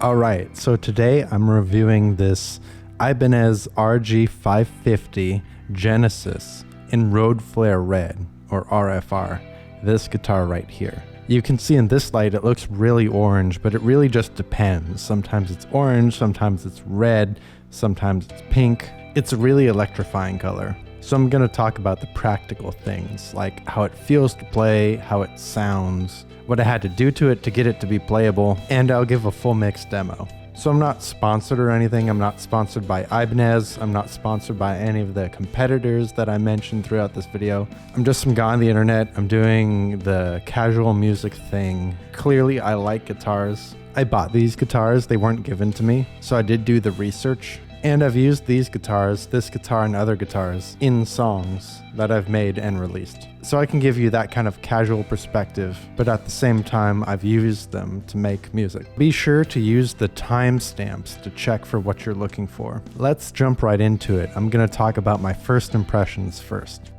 All right, so today I'm reviewing this Ibanez RG550 Genesis in Road Flare Red, or RFR, this guitar right here. You can see in this light it looks really orange, but it really just depends. Sometimes it's orange, sometimes it's red, sometimes it's pink. It's a really electrifying color. So I'm going to talk about the practical things, like how it feels to play, how it sounds, what I had to do to it to get it to be playable, and I'll give a full mix demo. So I'm not sponsored or anything. I'm not sponsored by Ibanez. I'm not sponsored by any of the competitors that I mentioned throughout this video. I'm just some guy on the internet. I'm doing the casual music thing. Clearly, I like guitars. I bought these guitars. They weren't given to me. So I did do the research. And I've used these guitars, this guitar and other guitars, in songs that I've made and released. So I can give you that kind of casual perspective, but at the same time, I've used them to make music. Be sure to use the timestamps to check for what you're looking for. Let's jump right into it. I'm gonna talk about my first impressions first.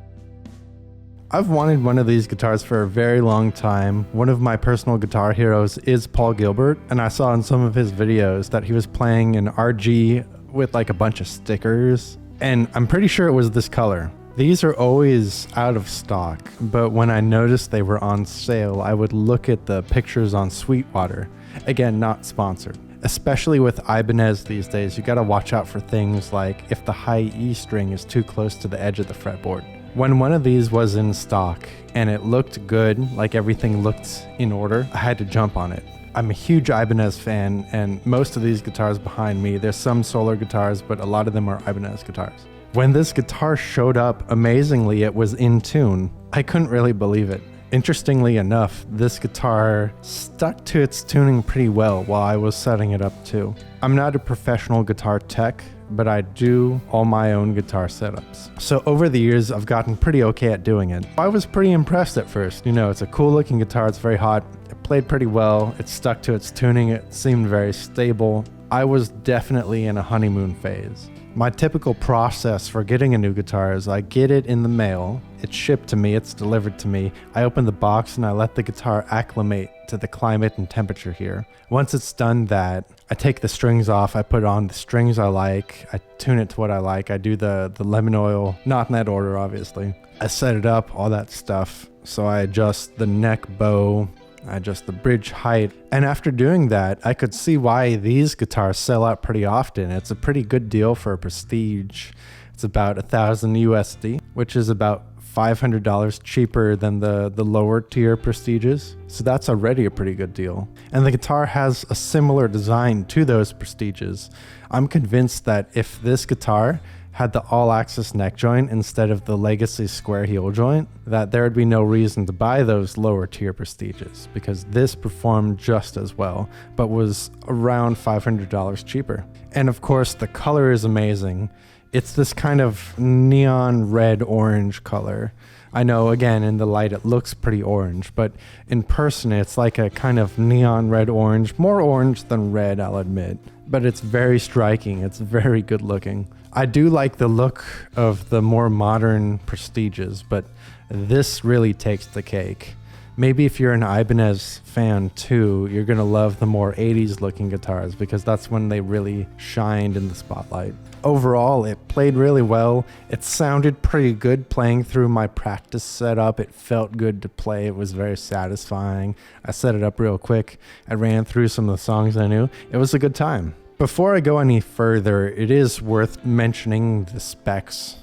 I've wanted one of these guitars for a very long time. One of my personal guitar heroes is Paul Gilbert, and I saw in some of his videos that he was playing an RG with like a bunch of stickers, and I'm pretty sure it was this color. These are always out of stock, but when I noticed they were on sale, I would look at the pictures on Sweetwater. Again, not sponsored. Especially with Ibanez these days, you gotta watch out for things like if the high E string is too close to the edge of the fretboard. When one of these was in stock and it looked good, like everything looked in order, I had to jump on it. I'm a huge Ibanez fan, and most of these guitars behind me, there's some Solar guitars, but a lot of them are Ibanez guitars. When this guitar showed up, amazingly, it was in tune. I couldn't really believe it. Interestingly enough, this guitar stuck to its tuning pretty well while I was setting it up too. I'm not a professional guitar tech, but I do all my own guitar setups. So over the years, I've gotten pretty okay at doing it. I was pretty impressed at first. You know, it's a cool looking guitar, it's very hot. It played pretty well, it stuck to its tuning, it seemed very stable. I was definitely in a honeymoon phase. My typical process for getting a new guitar is I get it in the mail, it's shipped to me, it's delivered to me, I open the box and I let the guitar acclimate to the climate and temperature here. Once it's done that, I take the strings off, I put on the strings I like, I tune it to what I like, I do the lemon oil, not in that order obviously. I set it up, all that stuff, so I adjust the neck bow, I adjust the bridge height, and after doing that, I could see why these guitars sell out pretty often. It's a pretty good deal for a Prestige. It's about $1,000 USD, which is about $500 cheaper than the lower tier Prestiges. So that's already a pretty good deal. And the guitar has a similar design to those Prestiges. I'm convinced that if this guitar had the all-access neck joint instead of the legacy square heel joint, that there would be no reason to buy those lower tier Prestiges, because this performed just as well, but was around $500 cheaper. And of course, the color is amazing. It's this kind of neon red-orange color. I know, again, in the light it looks pretty orange, but in person it's like a kind of neon red-orange, more orange than red, I'll admit. But it's very striking, it's very good looking. I do like the look of the more modern Prestiges, but this really takes the cake. Maybe if you're an Ibanez fan too, you're gonna love the more 80s looking guitars, because that's when they really shined in the spotlight. Overall, it played really well. It sounded pretty good playing through my practice setup. It felt good to play. It was very satisfying. I set it up real quick. I ran through some of the songs I knew. It was a good time. Before I go any further, it is worth mentioning the specs.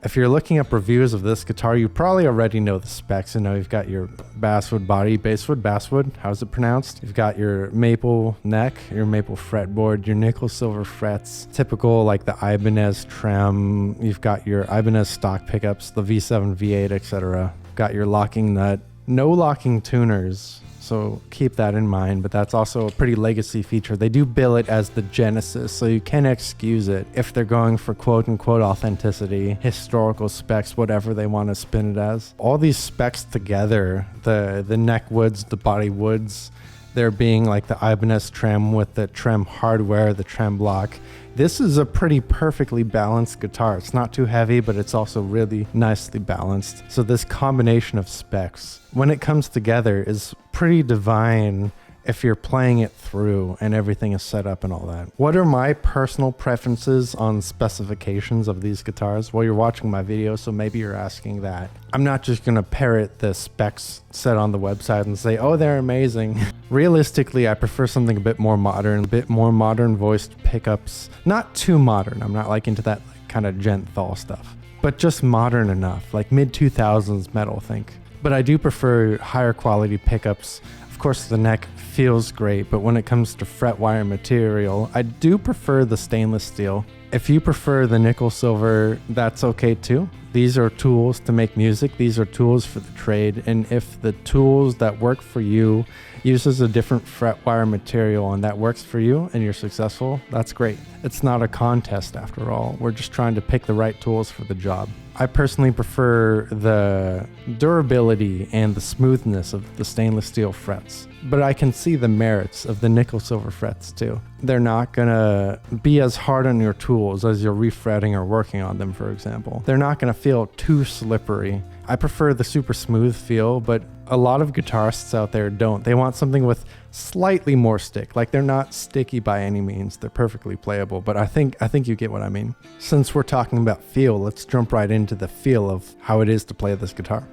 If you're looking up reviews of this guitar, you probably already know the specs. You know, you've got your basswood body, basswood, how's it pronounced? You've got your maple neck, your maple fretboard, your nickel silver frets, typical like the Ibanez trem. You've got your Ibanez stock pickups, the V7, V8, etc. Got your locking nut, no locking tuners. So keep that in mind, but that's also a pretty legacy feature. They do bill it as the Genesis, so you can excuse it if they're going for quote-unquote authenticity, historical specs, whatever they want to spin it as. All these specs together, the neck woods, the body woods, there being like the Ibanez trem with the trem hardware, the trem block. This is a pretty perfectly balanced guitar. It's not too heavy, but it's also really nicely balanced. So this combination of specs, when it comes together, is pretty divine if you're playing it through and everything is set up and all that. What are my personal preferences on specifications of these guitars? Well, you're watching my video, so maybe you're asking that. I'm not just gonna parrot the specs set on the website and say, oh, they're amazing. Realistically, I prefer something a bit more modern voiced pickups. Not too modern. I'm not like into that kind of genthal stuff, but just modern enough, like mid 2000s metal, think. But I do prefer higher quality pickups. Of course, the neck feels great, but when it comes to fret wire material, I do prefer the stainless steel. If you prefer the nickel silver, that's okay too. These are tools to make music. These are tools for the trade. And if the tools that work for you uses a different fret wire material and that works for you and you're successful, that's great. It's not a contest after all. We're just trying to pick the right tools for the job. I personally prefer the durability and the smoothness of the stainless steel frets, but I can see the merits of the nickel silver frets too. They're not gonna be as hard on your tools as you're refretting or working on them, for example. They're not gonna feel too slippery. I prefer the super smooth feel, but a lot of guitarists out there don't. They want something with slightly more stick. Like, they're not sticky by any means. They're perfectly playable, but I think you get what I mean. Since we're talking about feel, let's jump right into the feel of how it is to play this guitar.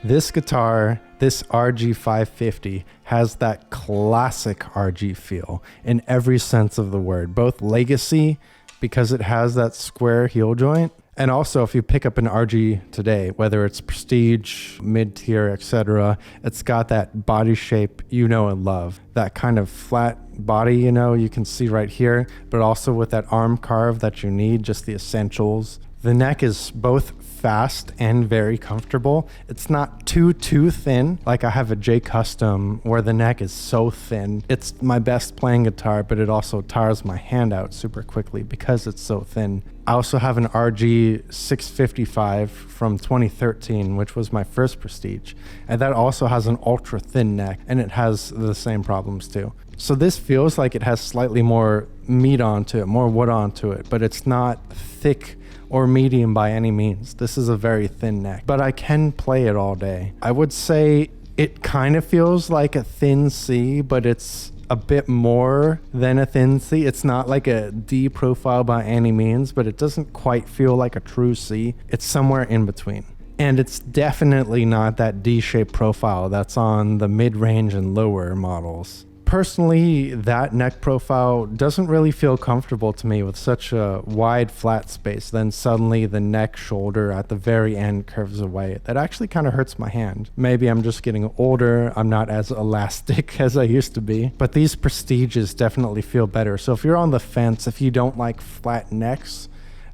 This guitar, this RG550, has that classic RG feel in every sense of the word, both legacy, because it has that square heel joint, and also if you pick up an RG today, whether it's prestige, mid-tier, etc., it's got that body shape you know and love. That kind of flat body, you know, you can see right here, but also with that arm carve that you need, just the essentials. The neck is both fast and very comfortable. It's not too thin. Like, I have a J Custom where the neck is so thin. It's my best playing guitar, but it also tires my hand out super quickly because it's so thin. I also have an RG655 from 2013, which was my first Prestige, and that also has an ultra thin neck, and it has the same problems too. So this feels like it has slightly more meat onto it, more wood onto it, but it's not thick or medium by any means. This is a very thin neck, but I can play it all day. I would say it kind of feels like a thin C, but it's a bit more than a thin C. It's not like a D profile by any means, but it doesn't quite feel like a true C. It's somewhere in between. And it's definitely not that D-shaped profile that's on the mid-range and lower models. Personally, that neck profile doesn't really feel comfortable to me with such a wide flat space. Then suddenly the neck shoulder at the very end curves away. That actually kind of hurts my hand. Maybe I'm just getting older. I'm not as elastic as I used to be. But these Prestiges definitely feel better. So if you're on the fence, if you don't like flat necks,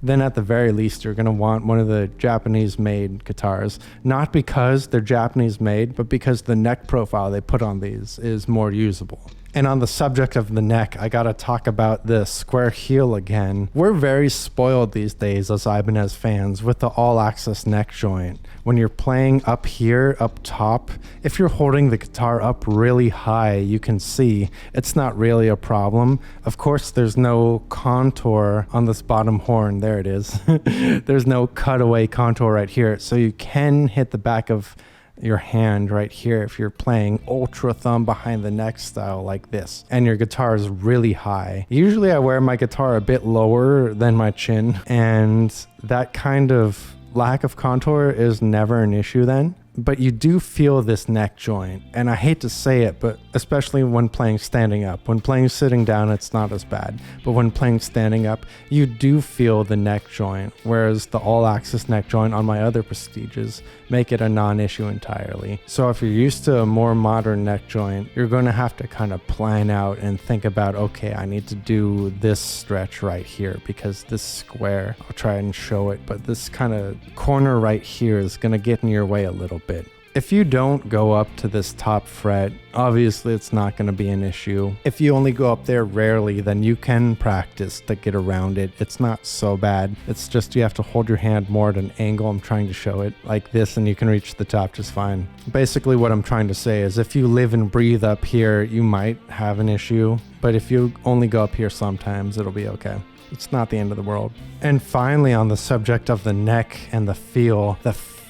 then at the very least, you're going to want one of the Japanese-made guitars. Not because they're Japanese-made, but because the neck profile they put on these is more usable. And on the subject of the neck, I gotta talk about the square heel again. We're very spoiled these days as Ibanez fans with the all-access neck joint. When you're playing up here, up top, if you're holding the guitar up really high, you can see it's not really a problem. Of course, there's no contour on this bottom horn. There it is. There's no cutaway contour right here. So you can hit the back of your hand right here if you're playing ultra thumb behind the neck style like this and your guitar is really high. Usually I wear my guitar a bit lower than my chin, and that kind of lack of contour is never an issue then. But you do feel this neck joint, and I hate to say it, but especially when playing standing up. When playing sitting down, it's not as bad, but when playing standing up, you do feel the neck joint, whereas the all-access neck joint on my other Prestiges make it a non-issue entirely. So if you're used to a more modern neck joint, you're going to have to kind of plan out and think about, okay, I need to do this stretch right here because this square, I'll try and show it, but this kind of corner right here is going to get in your way a little bit. If you don't go up to this top fret, obviously it's not going to be an issue. If you only go up there rarely, then you can practice to get around it. It's not so bad. It's just you have to hold your hand more at an angle. I'm trying to show it like this, and you can reach the top just fine. Basically what I'm trying to say is if you live and breathe up here, you might have an issue, but if you only go up here sometimes, it'll be okay. It's not the end of the world. And finally, on the subject of the neck and the feel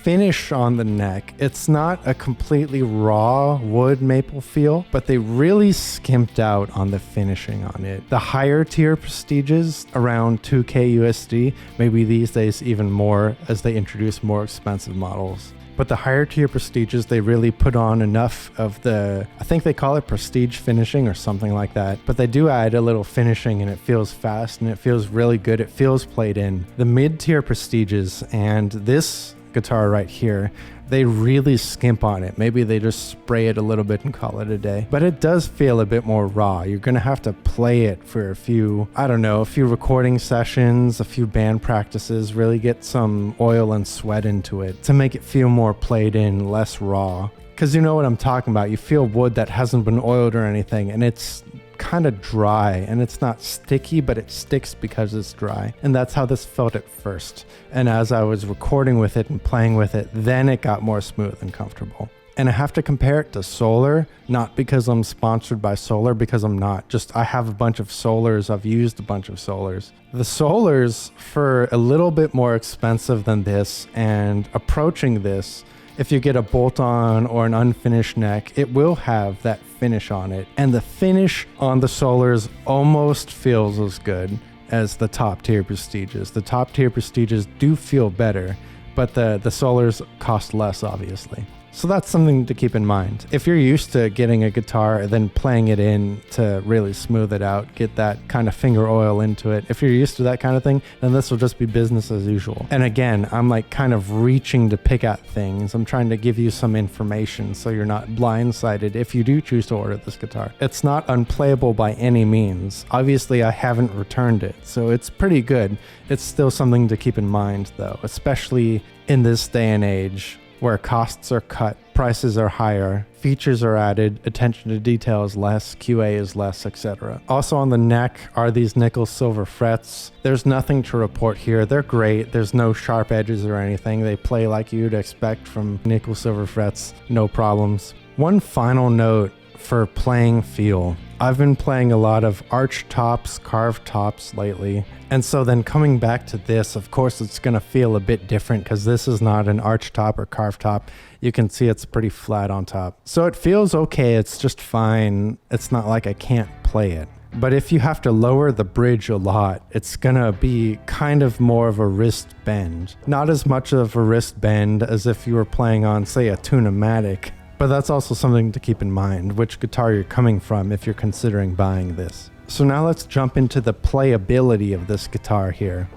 finish on the neck, it's not a completely raw wood maple feel, but they really skimped out on the finishing on it. The higher tier Prestiges, around 2K USD, maybe these days even more as they introduce more expensive models. But the higher tier Prestiges, they really put on enough of the, I think they call it prestige finishing or something like that. But they do add a little finishing and it feels fast and it feels really good. It feels played in. The mid tier Prestiges and this guitar right here, they really skimp on it. Maybe they just spray it a little bit and call it a day. But it does feel a bit more raw. You're gonna have to play it for a few, I don't know, a few recording sessions, a few band practices, really get some oil and sweat into it to make it feel more played in, less raw. Because you know what I'm talking about. You feel wood that hasn't been oiled or anything, and it's kind of dry, and it's not sticky, but it sticks because it's dry. And that's how this felt at first. And as I was recording with it and playing with it, then it got more smooth and comfortable. And I have to compare it to Solar, not because I'm sponsored by Solar, because I'm not. Just I have a bunch of Solars. I've used a bunch of Solars. The Solars, for a little bit more expensive than this and approaching this, if you get a bolt-on or an unfinished neck, it will have that finish on it. And the finish on the Solars almost feels as good as the top tier Prestiges. The top tier Prestiges do feel better, but the Solars cost less, obviously. So that's something to keep in mind. If you're used to getting a guitar and then playing it in to really smooth it out, get that kind of finger oil into it, if you're used to that kind of thing, then this will just be business as usual. And again, I'm like kind of reaching to pick at things. I'm trying to give you some information so you're not blindsided if you do choose to order this guitar. It's not unplayable by any means. Obviously, I haven't returned it, so it's pretty good. It's still something to keep in mind though, especially in this day and age, where costs are cut, prices are higher, features are added, attention to detail is less, QA is less, etc. Also on the neck are these nickel silver frets. There's nothing to report here. They're great. There's no sharp edges or anything. They play like you'd expect from nickel silver frets, no problems. One final note for playing feel. I've been playing a lot of arch tops, carved tops lately. And so then coming back to this, of course, it's going to feel a bit different because this is not an arch top or carved top. You can see it's pretty flat on top. So it feels okay. It's just fine. It's not like I can't play it. But if you have to lower the bridge a lot, it's gonna be kind of more of a wrist bend. Not as much of a wrist bend as if you were playing on, say, a Matic. But that's also something to keep in mind, which guitar you're coming from if you're considering buying this. So now let's jump into the playability of this guitar here,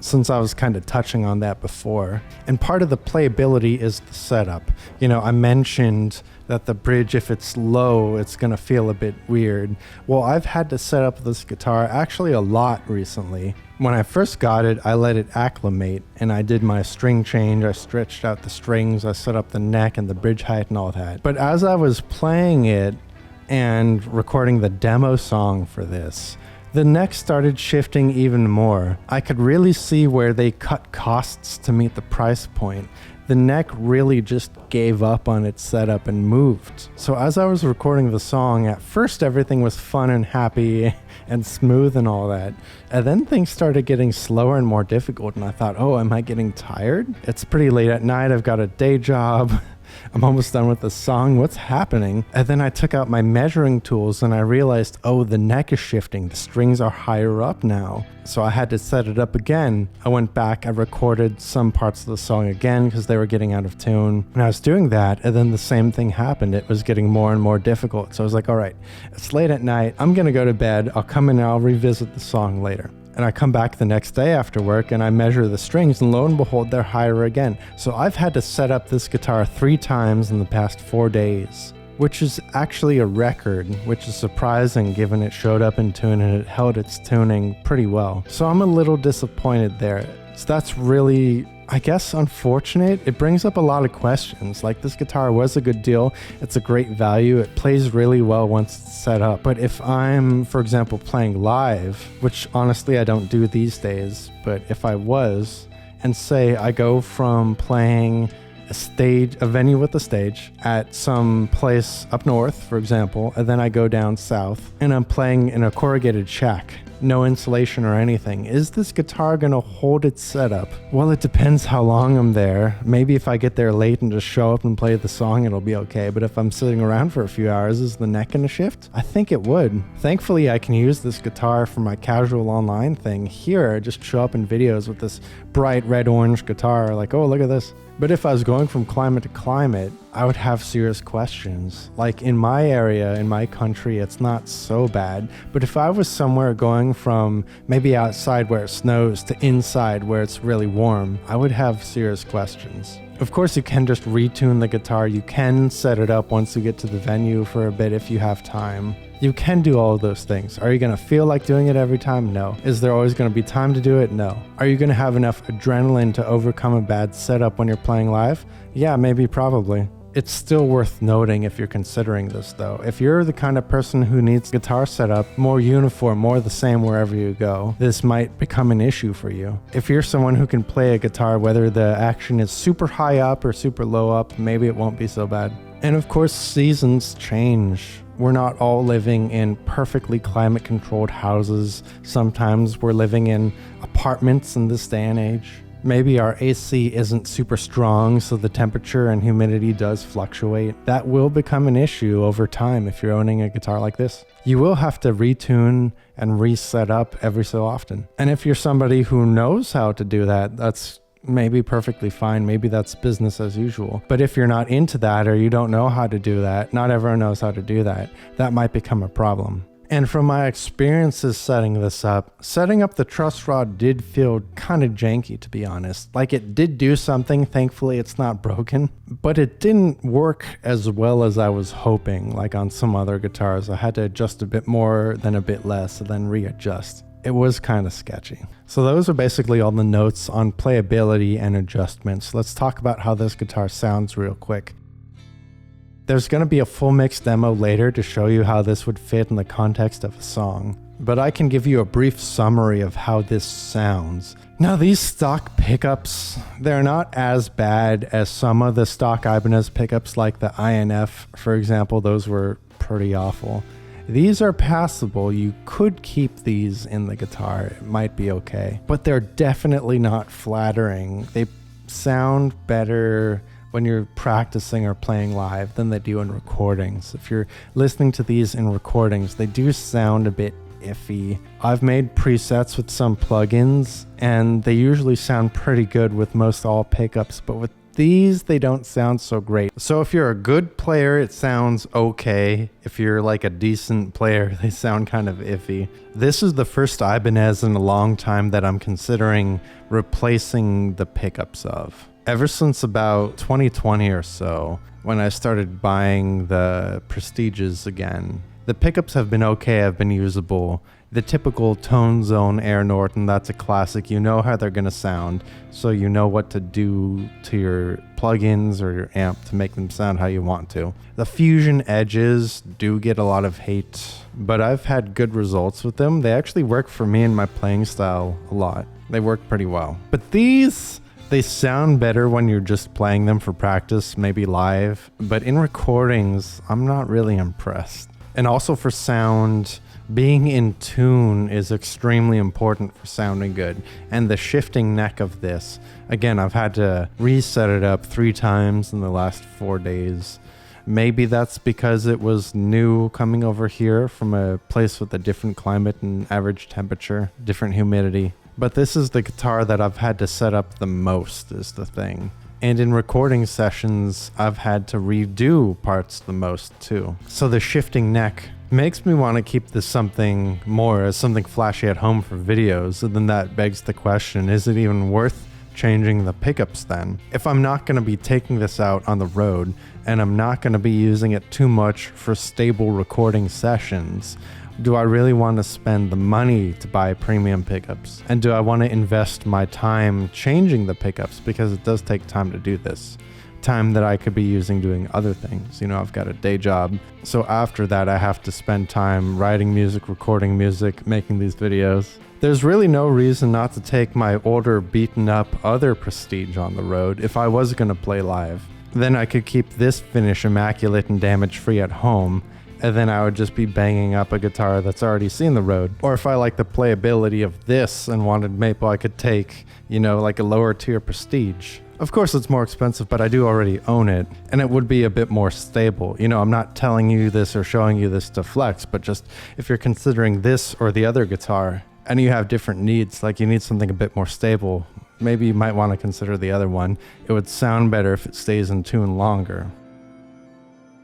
since I was kind of touching on that before. And part of the playability is the setup. You know, I mentioned that the bridge, if it's low, it's gonna feel a bit weird. Well, I've had to set up this guitar actually a lot recently. When I first got it, I let it acclimate and I did my string change. I stretched out the strings, I set up the neck and the bridge height and all that. But as I was playing it and recording the demo song for this, the neck started shifting even more. I could really see where they cut costs to meet the price point. The neck really just gave up on its setup and moved. So as I was recording the song, at first everything was fun and happy and smooth and all that. And then things started getting slower and more difficult and I thought, oh, am I getting tired? It's pretty late at night, I've got a day job. I'm almost done with the song. What's happening? And then I took out my measuring tools and I realized, oh, the neck is shifting. The strings are higher up now. So I had to set it up again. I went back, I recorded some parts of the song again because they were getting out of tune. And I was doing that, and then the same thing happened. It was getting more and more difficult. So I was like, all right, it's late at night. I'm going to go to bed. I'll come in and I'll revisit the song later. And I come back the next day after work and I measure the strings and lo and behold, they're higher again. So I've had to set up this guitar 3 times in the past 4 days, which is actually a record, which is surprising given it showed up in tune and it held its tuning pretty well. So I'm a little disappointed there. So that's really, I guess, unfortunate. It brings up a lot of questions. Like, this guitar was a good deal. It's a great value. It plays really well once it's set up. But if I'm, for example, playing live, which honestly I don't do these days, but if I was, and say I go from playing a venue with a stage at some place up north, for example, and then I go down south and I'm playing in a corrugated shack no insulation or anything. Is this guitar gonna hold its setup? Well, it depends how long I'm there. Maybe if I get there late and just show up and play the song, it'll be okay. But if I'm sitting around for a few hours, is the neck gonna shift? I think it would. Thankfully, I can use this guitar for my casual online thing. Here, I just show up in videos with this bright red-orange guitar, like, oh, look at this. But if I was going from climate to climate, I would have serious questions. Like in my area, in my country, it's not so bad. But if I was somewhere going from maybe outside where it snows to inside where it's really warm, I would have serious questions. Of course, you can just retune the guitar. You can set it up once you get to the venue for a bit if you have time. You can do all of those things. Are you going to feel like doing it every time? No. Is there always going to be time to do it? No. Are you going to have enough adrenaline to overcome a bad setup when you're playing live? Yeah, maybe, probably. It's still worth noting if you're considering this though. If you're the kind of person who needs guitar setup more uniform, more the same wherever you go, this might become an issue for you. If you're someone who can play a guitar, whether the action is super high up or super low up, maybe it won't be so bad. And of course, seasons change. We're not all living in perfectly climate controlled houses. Sometimes we're living in apartments in this day and age. Maybe our AC isn't super strong, so the temperature and humidity does fluctuate. That will become an issue over time if you're owning a guitar like this. You will have to retune and reset up every so often. And if you're somebody who knows how to do that, that's maybe perfectly fine. Maybe that's business as usual. But if you're not into that or you don't know how to do that, not everyone knows how to do that, that might become a problem. And from my experiences setting this up, setting up the truss rod did feel kind of janky, to be honest. Like it did do something, thankfully it's not broken, but it didn't work as well as I was hoping. Like on some other guitars, I had to adjust a bit more, then a bit less, and then readjust. It was kind of sketchy. So those are basically all the notes on playability and adjustments. Let's talk about how this guitar sounds real quick. There's going to be a full mix demo later to show you how this would fit in the context of a song, but I can give you a brief summary of how this sounds. Now, these stock pickups, they're not as bad as some of the stock Ibanez pickups like the INF, for example. Those were pretty awful. These are passable. You could keep these in the guitar. It might be okay, but they're definitely not flattering. They sound better when you're practicing or playing live than they do in recordings. If you're listening to these in recordings, they do sound a bit iffy. I've made presets with some plugins and they usually sound pretty good with most all pickups, but with these, they don't sound so great. So if you're a good player, it sounds okay. If you're like a decent player, they sound kind of iffy. This is the first Ibanez in a long time that I'm considering replacing the pickups of. Ever since about 2020 or so, when I started buying the Prestiges again, the pickups have been okay, have been usable. The typical tone zone Air Norton, that's a classic. You know how they're going to sound, so you know what to do to your plugins or your amp to make them sound how you want to. The Fusion edges do get a lot of hate, but I've had good results with them. They actually work for me and my playing style a lot. They work pretty well. But these, they sound better when you're just playing them for practice, maybe live, but in recordings, I'm not really impressed. And also for sound, being in tune is extremely important for sounding good. And the shifting neck of this, again, I've had to reset it up 3 times in the last 4 days. Maybe that's because it was new coming over here from a place with a different climate and average temperature, different humidity. But this is the guitar that I've had to set up the most, is the thing. And in recording sessions, I've had to redo parts the most too. So the shifting neck makes me want to keep this something more as something flashy at home for videos. And then that begs the question, is it even worth changing the pickups then? If I'm not going to be taking this out on the road and I'm not going to be using it too much for stable recording sessions, do I really want to spend the money to buy premium pickups? And do I want to invest my time changing the pickups? Because it does take time to do this. Time that I could be using doing other things. You know, I've got a day job. So after that, I have to spend time writing music, recording music, making these videos. There's really no reason not to take my older, beaten up other Prestige on the road if I was going to play live. Then I could keep this finish immaculate and damage-free at home and then I would just be banging up a guitar that's already seen the road. Or if I like the playability of this and wanted maple, I could take, you know, like a lower tier Prestige. Of course it's more expensive, but I do already own it, and it would be a bit more stable. You know, I'm not telling you this or showing you this to flex, but just if you're considering this or the other guitar, and you have different needs, like you need something a bit more stable, maybe you might want to consider the other one. It would sound better if it stays in tune longer.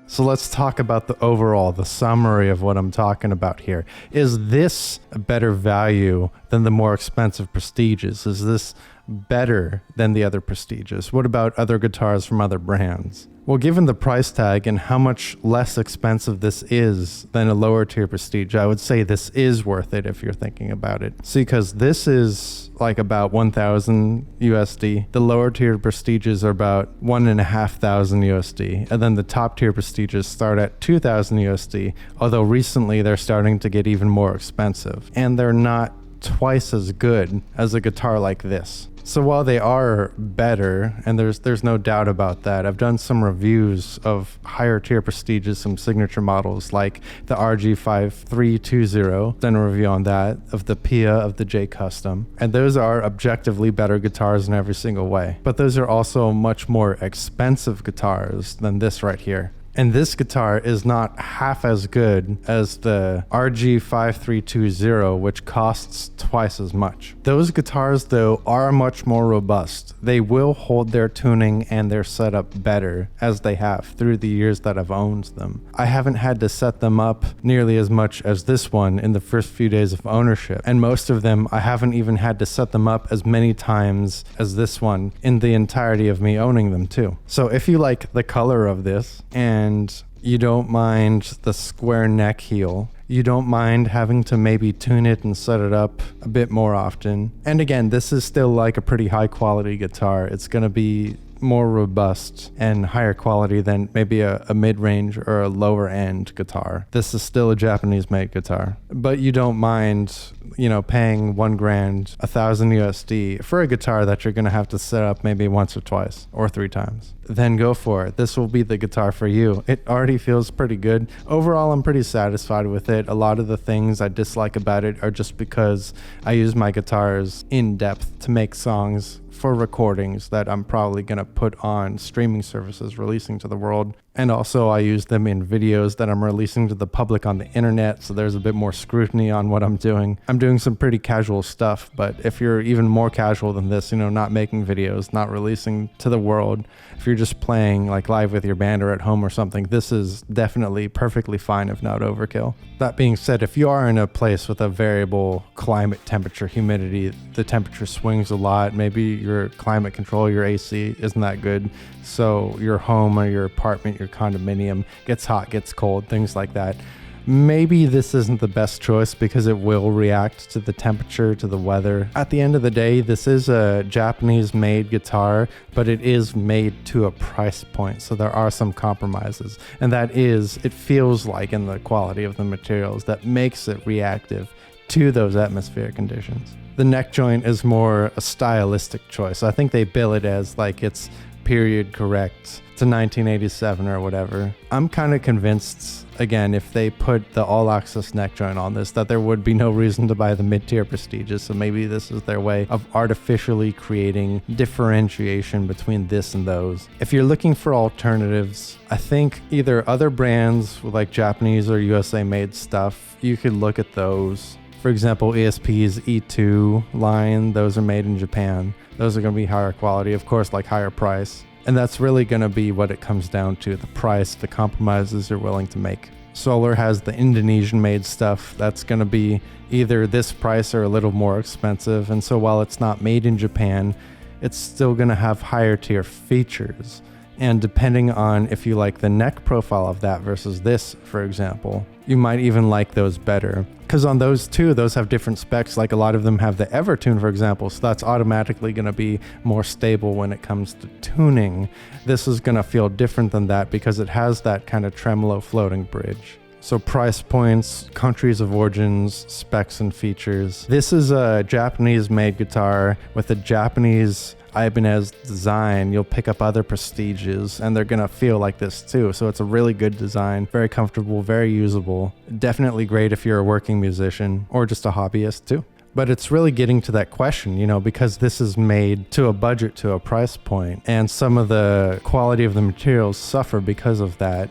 So let's talk about the overall, the summary of what I'm talking about here. Is this a better value than the more expensive Prestiges? Is this better than the other Prestiges? What about other guitars from other brands? Well, given the price tag and how much less expensive this is than a lower tier Prestige, I would say this is worth it if you're thinking about it. See, because this is like about 1,000 USD. The lower tier Prestiges are about 1,500 USD. And then the top tier Prestiges start at 2,000 USD, although recently they're starting to get even more expensive. And they're not twice as good as a guitar like this. So while they are better, and there's no doubt about that, I've done some reviews of higher tier Prestiges, some signature models like the RG550, done a review on that, of the Pia, of the J Custom, and those are objectively better guitars in every single way. But those are also much more expensive guitars than this right here. And this guitar is not half as good as the RG5320, which costs twice as much. Those guitars, though, are much more robust. They will hold their tuning and their setup better, as they have through the years that I've owned them. I haven't had to set them up nearly as much as this one in the first few days of ownership. And most of them, I haven't even had to set them up as many times as this one in the entirety of me owning them too. So if you like the color of this, and you don't mind the square neck heel, you don't mind having to maybe tune it and set it up a bit more often. And again, this is still like a pretty high quality guitar. It's going to be more robust and higher quality than maybe a mid-range or a lower end guitar. This is still a Japanese-made guitar, but you don't mind, you know, paying $1,000, 1,000 USD for a guitar that you're going to have to set up maybe once or twice or 3 times. Then go for it. This will be the guitar for you. It already feels pretty good. Overall, I'm pretty satisfied with it. A lot of the things I dislike about it are just because I use my guitars in depth to make songs for recordings that I'm probably going to put on streaming services releasing to the world. And also I use them in videos that I'm releasing to the public on the internet, so there's a bit more scrutiny on what I'm doing. I'm doing some pretty casual stuff, but if you're even more casual than this, you know, not making videos, not releasing to the world, if you're just playing like live with your band or at home or something, this is definitely perfectly fine, if not overkill. That being said, if you are in a place with a variable climate, temperature, humidity, the temperature swings a lot, maybe your climate control, your AC isn't that good, so your home or your apartment, your condominium gets hot, gets cold, things like that, maybe this isn't the best choice because it will react to the temperature, to the weather. At the end of the day, this is a Japanese-made guitar, but it is made to a price point, so there are some compromises. And that is, it feels like, in the quality of the materials, that makes it reactive to those atmospheric conditions. The neck joint is more a stylistic choice. I think they bill it as like it's period correct to 1987 or whatever. I'm kind of convinced, again, if they put the all-access neck joint on this, that there would be no reason to buy the mid-tier Prestiges, so maybe this is their way of artificially creating differentiation between this and those. If you're looking for alternatives, I think either other brands with like Japanese or USA-made stuff, you could look at those. For example, ESP's E2 line, those are made in Japan. Those are going to be higher quality, of course, like higher price. And that's really going to be what it comes down to, the price, the compromises you're willing to make. Solar has the Indonesian-made stuff that's going to be either this price or a little more expensive. And so while it's not made in Japan, it's still going to have higher tier features. And depending on if you like the neck profile of that versus this, for example, you might even like those better. Because on those two, those have different specs. Like a lot of them have the Evertune, for example, so that's automatically going to be more stable when it comes to tuning. This is going to feel different than that because it has that kind of tremolo floating bridge. So price points, countries of origins, specs and features. This is a Japanese-made guitar with a Japanese Ibanez design, you'll pick up other Prestiges and they're gonna feel like this too. So it's a really good design, very comfortable, very usable. Definitely great if you're a working musician or just a hobbyist too. But it's really getting to that question, you know, because this is made to a budget, to a price point, and some of the quality of the materials suffer because of that.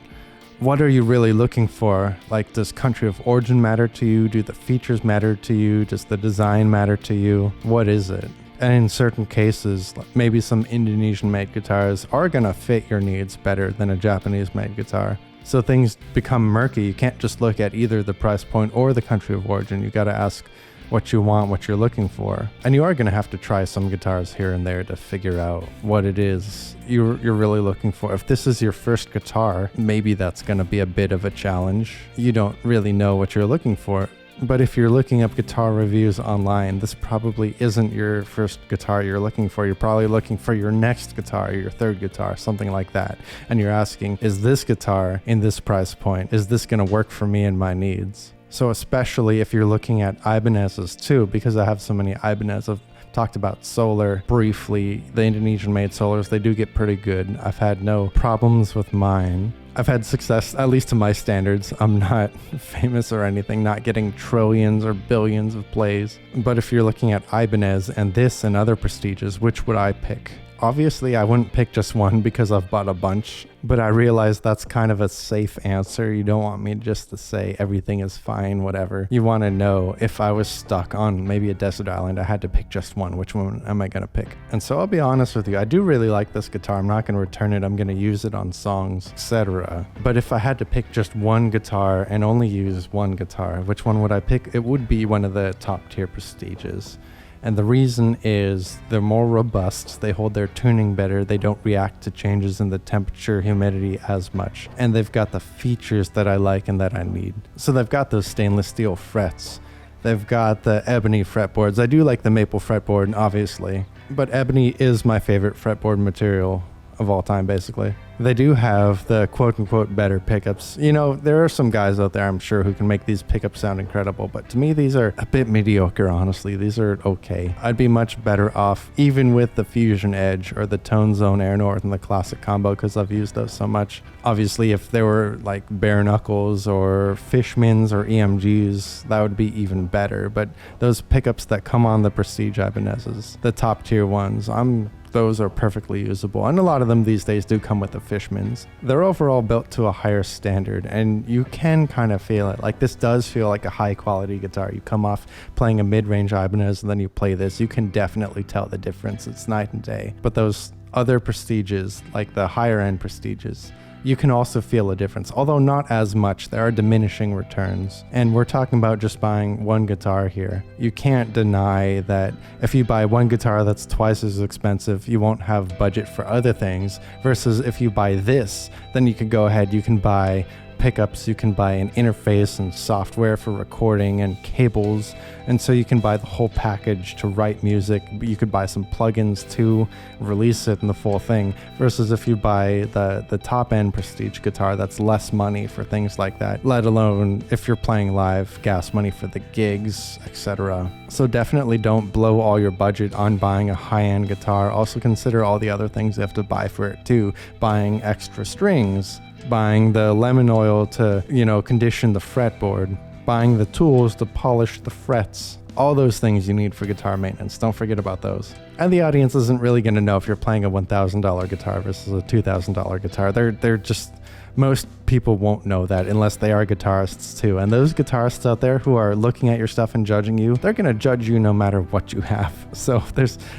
What are you really looking for? Like, does country of origin matter to you? Do the features matter to you? Does the design matter to you? What is it? And in certain cases, maybe some Indonesian-made guitars are gonna fit your needs better than a Japanese-made guitar. So things become murky. You can't just look at either the price point or the country of origin. You gotta ask what you want, what you're looking for. And you are going to have to try some guitars here and there to figure out what it is you're really looking for. If this is your first guitar, maybe that's going to be a bit of a challenge. You don't really know what you're looking for. But if you're looking up guitar reviews online, this probably isn't your first guitar you're looking for. You're probably looking for your next guitar, your third guitar, something like that. And you're asking, is this guitar in this price point? Is this going to work for me and my needs? So especially if you're looking at Ibanez's too, because I have so many Ibanez. I've talked about Solar briefly. The Indonesian-made Solars, they do get pretty good. I've had no problems with mine. I've had success, at least to my standards. I'm not famous or anything, not getting trillions or billions of plays. But if you're looking at Ibanez and this and other Prestiges, which would I pick? Obviously, I wouldn't pick just one because I've bought a bunch, but I realize that's kind of a safe answer. You don't want me just to say everything is fine, whatever. You want to know if I was stuck on maybe a desert island, I had to pick just one, which one am I going to pick? And so I'll be honest with you, I do really like this guitar. I'm not going to return it. I'm going to use it on songs, etc. But if I had to pick just one guitar and only use one guitar, which one would I pick? It would be one of the top tier Prestiges. And the reason is they're more robust, they hold their tuning better, they don't react to changes in the temperature, humidity as much. And they've got the features that I like and that I need. So they've got those stainless steel frets. They've got the ebony fretboards. I do like the maple fretboard, obviously. But ebony is my favorite fretboard material of all time, basically. They do have the quote-unquote better pickups. You know, there are some guys out there, I'm sure, who can make these pickups sound incredible, but to me, these are a bit mediocre, honestly. These are okay. I'd be much better off even with the Fusion Edge or the Tone Zone Air Norton, the classic combo, because I've used those so much. Obviously, if there were like bare knuckles or Fishmans or EMGs, that would be even better, but those pickups that come on the Prestige Ibanez's, the top tier ones, those are perfectly usable, and a lot of them these days do come with the Fishmans. They're overall built to a higher standard, and you can kind of feel it. Like, this does feel like a high quality guitar. You come off playing a mid-range Ibanez and then you play this, you can definitely tell the difference. It's night and day. But those other Prestiges, like the higher end Prestiges, you can also feel a difference, although not as much. There are diminishing returns. And we're talking about just buying one guitar here. You can't deny that if you buy one guitar that's twice as expensive, you won't have budget for other things, versus if you buy this, then you can go ahead, you can buy pickups, you can buy an interface and software for recording and cables, and so you can buy the whole package to write music. You could buy some plugins to release it in the full thing, versus if you buy the top end Prestige guitar, that's less money for things like that, let alone if you're playing live, gas money for the gigs, etc. So definitely don't blow all your budget on buying a high-end guitar. Also consider all the other things you have to buy for it too, buying extra strings, buying the lemon oil to, condition the fretboard, buying the tools to polish the frets. All those things you need for guitar maintenance. Don't forget about those. And the audience isn't really going to know if you're playing a $1,000 guitar versus a $2,000 guitar. They're just, most people won't know that unless they are guitarists too. And those guitarists out there who are looking at your stuff and judging you, they're going to judge you no matter what you have. So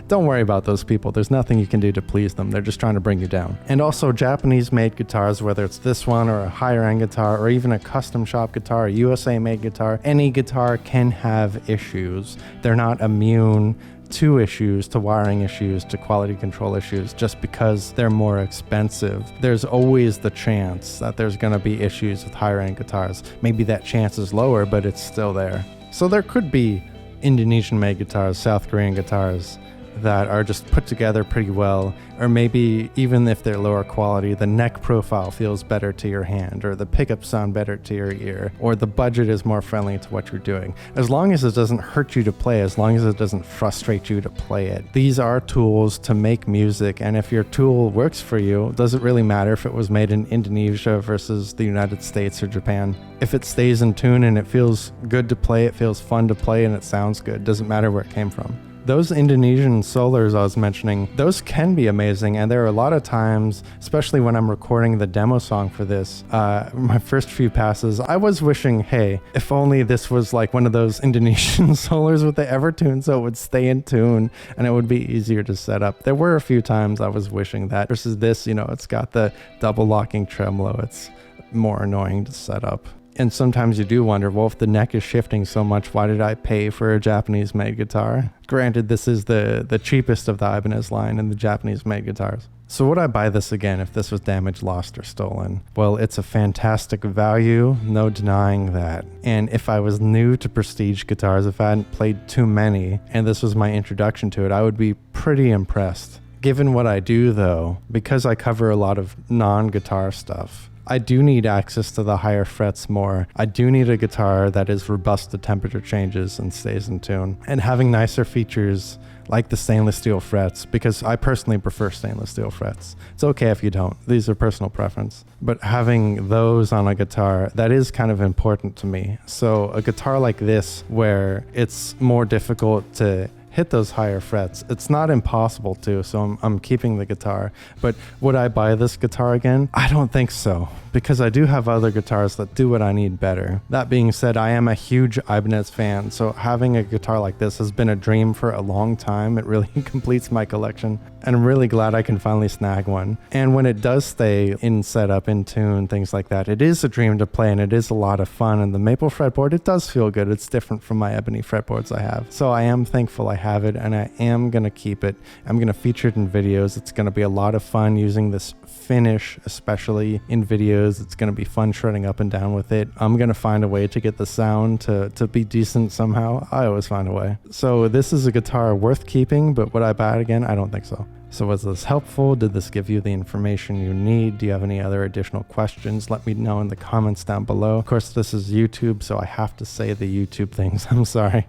don't worry about those people. There's nothing you can do to please them. They're just trying to bring you down. And also, Japanese-made guitars, whether it's this one or a higher-end guitar or even a custom shop guitar, a USA-made guitar, any guitar can have issues. They're not immune to issues, to wiring issues, to quality control issues, just because they're more expensive. There's always the chance that there's going to be issues with higher end guitars. Maybe that chance is lower, but it's still there. So there could be Indonesian made guitars, South Korean guitars, that are just put together pretty well, or maybe even if they're lower quality, the neck profile feels better to your hand, or the pickups sound better to your ear, or the budget is more friendly to what you're doing. As long as it doesn't hurt you to play, as long as it doesn't frustrate you to play it. These are tools to make music, and if your tool works for you, it doesn't really matter if it was made in Indonesia versus the United States or Japan. If it stays in tune and it feels good to play, it feels fun to play, and it sounds good, doesn't matter where it came from. Those Indonesian solars I was mentioning, those can be amazing, and there are a lot of times, especially when I'm recording the demo song for this, my first few passes, I was wishing, hey, if only this was like one of those Indonesian solars with the Evertune, so it would stay in tune and it would be easier to set up. There were a few times I was wishing that, versus this, you know, it's got the double locking tremolo, it's more annoying to set up. And sometimes you do wonder, well, if the neck is shifting so much, why did I pay for a Japanese-made guitar? Granted, this is the cheapest of the Ibanez line in the Japanese-made guitars. So would I buy this again if this was damaged, lost, or stolen? Well, it's a fantastic value, no denying that. And if I was new to prestige guitars, if I hadn't played too many, and this was my introduction to it, I would be pretty impressed. Given what I do, though, because I cover a lot of non-guitar stuff, I do need access to the higher frets more. I do need a guitar that is robust to temperature changes and stays in tune. And having nicer features like the stainless steel frets, because I personally prefer stainless steel frets. It's okay if you don't. These are personal preference. But having those on a guitar, that is kind of important to me. So a guitar like this, where it's more difficult to hit those higher frets, it's not impossible to, so I'm keeping the guitar. But would I buy this guitar again? I don't think so, because I do have other guitars that do what I need better. That being said, I am a huge Ibanez fan, so having a guitar like this has been a dream for a long time. It really completes my collection, and I'm really glad I can finally snag one. And when it does stay in setup, in tune, things like that, it is a dream to play, and it is a lot of fun. And the maple fretboard, it does feel good. It's different from my ebony fretboards I have. So I am thankful I have it, and I am gonna keep it. I'm gonna feature it in videos. It's gonna be a lot of fun using this finish, especially in videos. It's gonna be fun shredding up and down with it. I'm gonna find a way to get the sound to be decent somehow. I always find a way. So this is a guitar worth keeping, but would I buy it again? I don't think so. So was this helpful? Did this give you the information you need? Do you have any other additional questions? Let me know in the comments down below. Of course, this is YouTube, so I have to say the YouTube things. I'm sorry.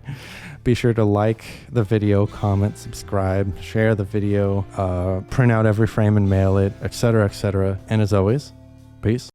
Be sure to like the video, comment, subscribe, share the video, print out every frame and mail it, etc., etc. And as always, peace.